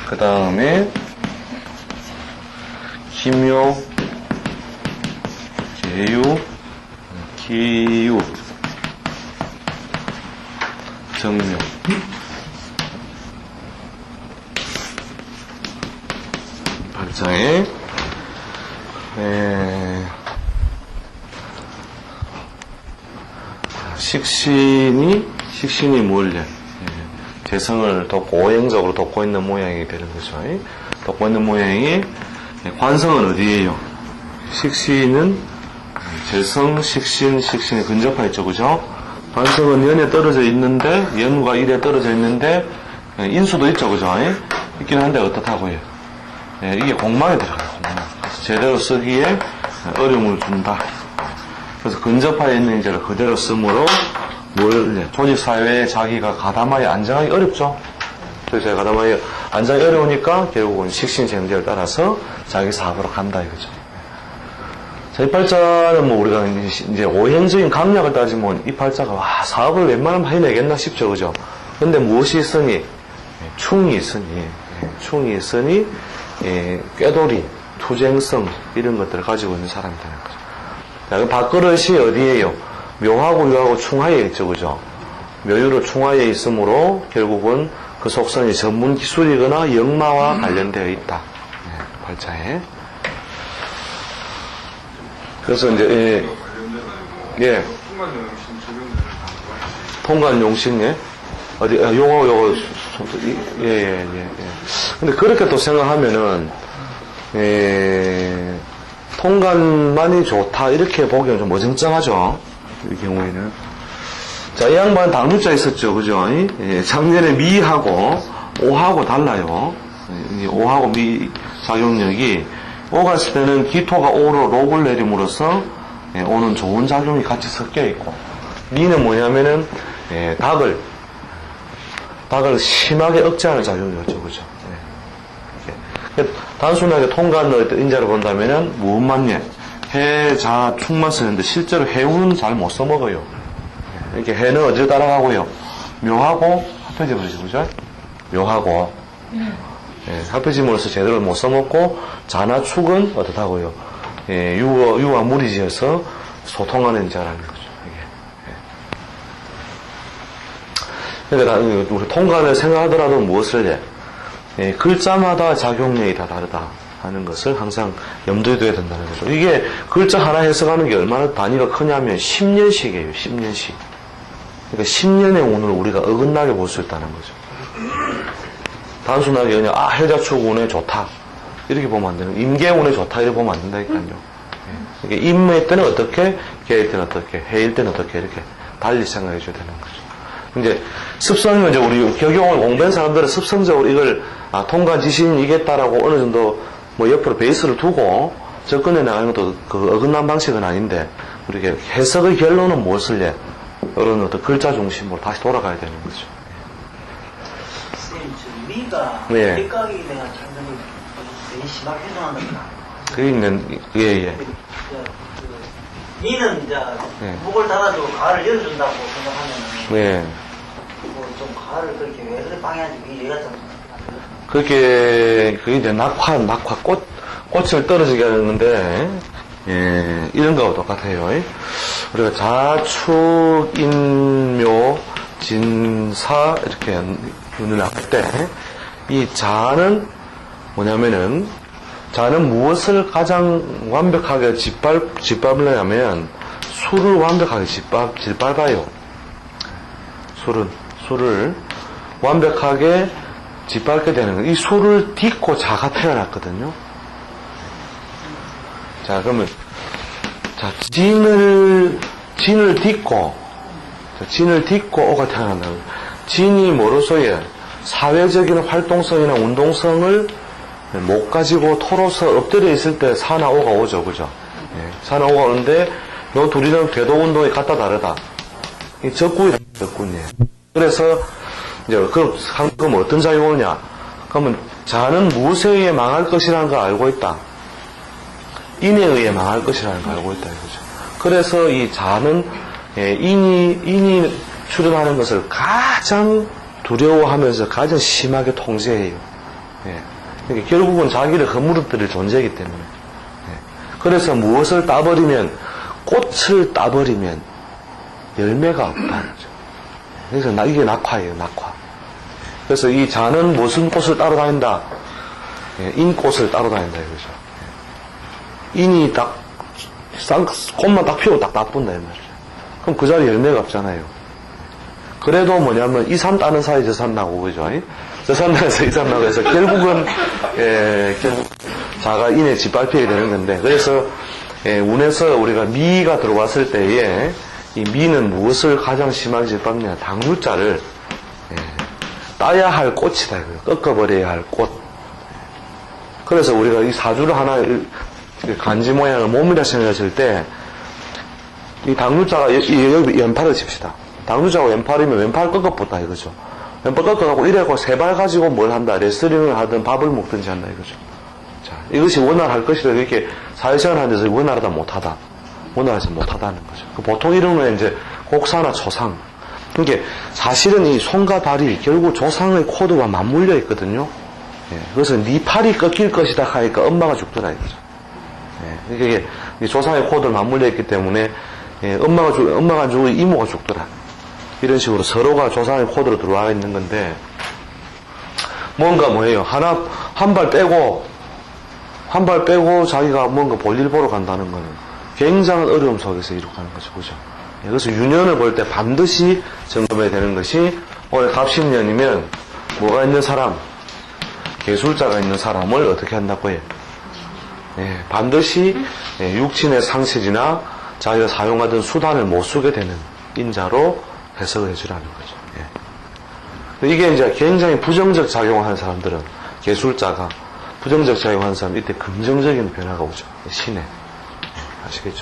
그 다음에 기묘, 계유, 기유, 정묘. 발자에 식신이 뭘래? 재성을 덮고 오행적으로 덮고 있는 모양이 되는 거죠. 덮고 있는 모양이 관성은 어디에요? 식신은 재성, 식신에 근접해 있죠, 그죠? 관성은 연에 떨어져 있는데, 연과 일에 떨어져 있는데, 인수도 있죠, 그죠? 있긴 한데 어떻다고요? 이게 공망에 들어가요, 공망. 그래서 제대로 쓰기에 어려움을 준다. 그래서 근접하에 있는 인자를 그대로 쓰므로 조직사회에 자기가 가담하여 안정하기 어렵죠. 조직사회에 가담하여 안정하기 어려우니까 결국은 식신생제를 따라서 자기 사업으로 간다 이거죠. 자, 이 팔자는 뭐 우리가 이제 오행적인 강약을 따지면 이 팔자가 사업을 웬만하면 해내겠나 싶죠, 그죠? 근데 무엇이 있으니? 충이 있으니 꾀돌이, 투쟁성 이런 것들을 가지고 있는 사람이 되는 거죠. 자, 그 밥그릇이 어디에요? 묘하고 유하고 충하에 있죠, 그죠? 묘유로 충하에 있으므로 결국은 그 속성이 전문 기술이거나 역마와 관련되어 있다. 발자에. 그래서 이제 통관용신 어디 용어 요거 근데 그렇게 또 생각하면은 통관만이 좋다 이렇게 보기엔 좀 어정쩡하죠. 이 경우에는. 자, 이 양반 당류자 있었죠, 그죠? 작년에 미하고 오하고 달라요. 오하고 미 작용력이 오가 있을 때는 기토가 오로 록을 내림으로써 오는 좋은 작용이 같이 섞여 있고, 미는 뭐냐면은 닭을 심하게 억제하는 작용이었죠, 그죠? 단순하게 통관의 인자를 본다면은 무엇만요? 해, 자, 축만 쓰는데 실제로 해운은 잘 못 써먹어요. 이렇게 해는 어디를 따라가고요? 묘하고 합해짐으로써, 그죠? 묘하고 합해짐으로써 제대로 못 써먹고, 자나 축은 어떻다고요? 유와 무리지어서 소통하는 자라는 거죠. 그러니까 우리 통관을 생각하더라도 무엇을 해? 글자마다 작용력이 다 다르다 하는 것을 항상 염두에 둬야 된다는 거죠. 이게 글자 하나 해석하는 게 얼마나 단위가 크냐면 10년씩이에요. 10년씩. 그러니까 10년의 운을 우리가 어긋나게 볼 수 있다는 거죠. 단순하게 그냥 해자축 운에 좋다 이렇게 보면 안 되는, 임계운에 좋다 이렇게 보면 안 된다니까요. 그러니까 임의 때는 어떻게, 계일 때는 어떻게, 해일 때는 어떻게 이렇게 달리 생각해 줘야 되는 거죠. 이제 습성이면 이제 우리 격용을 공부한 사람들은 습성적으로 이걸 통관 지신이겠다라고 어느 정도 뭐 옆으로 베이스를 두고 접근해 나가는 것도 그 어긋난 방식은 아닌데, 우리가 해석의 결론은 무엇을 해? 이런 어떤 글자 중심으로 다시 돌아가야 되는 거죠. 선생님, 미가 뒷각이 내가 상당히 되게 심하게 해석한다. 그게 있는, 미는 이제 목을 닫아주고 가을을 열어준다고 생각하면은 좀 가을을 그렇게 왜 방해하지? 얘가 좀 그게 이제 꽃을 떨어지게 하는데, 이런 거하고 똑같아요. 우리가 자축, 인묘, 진사, 이렇게 눈을 나쁠 때, 이 자는 뭐냐면은, 자는 무엇을 가장 완벽하게 짓밟으려면, 수를 완벽하게 짓밟아요. 수를 완벽하게 짓밟게 되는 거예요. 이 수를 딛고 자가 태어났거든요. 자, 그러면, 진을 딛고 오가 태어난다. 진이 뭐로서의 사회적인 활동성이나 운동성을 못 가지고 토로서 엎드려 있을 때 사나 오가 오죠, 그죠? 사나 오가 오는데, 요 둘이는 궤도 운동이 같다 다르다. 이 적군이에요. 그래서, 이제, 그럼 어떤 작용을 하냐? 그러면, 자는 무엇에 의해 망할 것이라는 걸 알고 있다. 인에 의해 망할 것이라는 걸 알고 있다, 이거죠. 그래서 이 자는, 인이 출현하는 것을 가장 두려워하면서 가장 심하게 통제해요. 예. 그러니까 결국은 자기를 허물어뜨릴 존재이기 때문에. 예. 그래서 무엇을 따버리면, 꽃을 따버리면 열매가 없다는 거죠. 그래서 이게 낙화예요, 낙화. 그래서 이 자는 무슨 꽃을 따라다닌다? 예, 인꽃을 따라다닌다, 이거죠. 인이 딱, 꽃만 딱 피우고 딱 나쁜다, 이 말이죠. 그럼 그 자리에 열매가 없잖아요. 그래도 뭐냐면, 이 산 따는 사이 저 산 나고, 그죠? 저 산 나서 이 산 나고 해서 결국은, 결국 자가 인에 짓밟히게 되는 건데, 그래서, 운에서 우리가 미가 들어왔을 때에, 이 미는 무엇을 가장 심하게 짓밟느냐? 당류자를, 따야 할 꽃이다, 이거예요. 꺾어버려야 할 꽃. 그래서 우리가 이 사주를 하나, 간지 모양을 몸이라 생각했을 때, 이 당류자가, 여기 왼팔을 칩시다. 당류자가 왼팔이면 왼팔 꺾어붙다, 이거죠. 왼팔 꺾어가고 이래고 세 발 가지고 뭘 한다. 레슬링을 하든 밥을 먹든지 한다, 이거죠. 자, 이것이 원활할 것이다. 이렇게 사회생활 하는 데서 원활하다, 못하다. 원활해서 못하다는 거죠. 보통 이런 건 이제 곡사나 초상. 그러니까 사실은 이 손과 발이 결국 조상의 코드와 맞물려 있거든요. 예, 그래서 네 팔이 꺾일 것이다 하니까 엄마가 죽더라, 이거죠. 예, 이게 조상의 코드를 맞물려 있기 때문에, 예, 엄마가 죽고 이모가 죽더라. 이런 식으로 서로가 조상의 코드로 들어와 있는 건데, 뭔가 뭐예요? 한 발 빼고 자기가 뭔가 볼일 보러 간다는 거는 굉장한 어려움 속에서 이룩하는 거죠. 그죠? 예, 그래서 유년을 볼 때 반드시 점검해야 되는 것이, 올해 갑신년이면 뭐가 있는 사람, 계술자가 있는 사람을 어떻게 한다고 해요? 예, 반드시 육친의 상실이나 자기가 사용하던 수단을 못 쓰게 되는 인자로 해석을 해주라는 거죠. 예. 이게 이제 굉장히 부정적 작용하는 사람들은, 계술자가 부정적 작용하는 사람, 이때 긍정적인 변화가 오죠. 신에. 아시겠죠?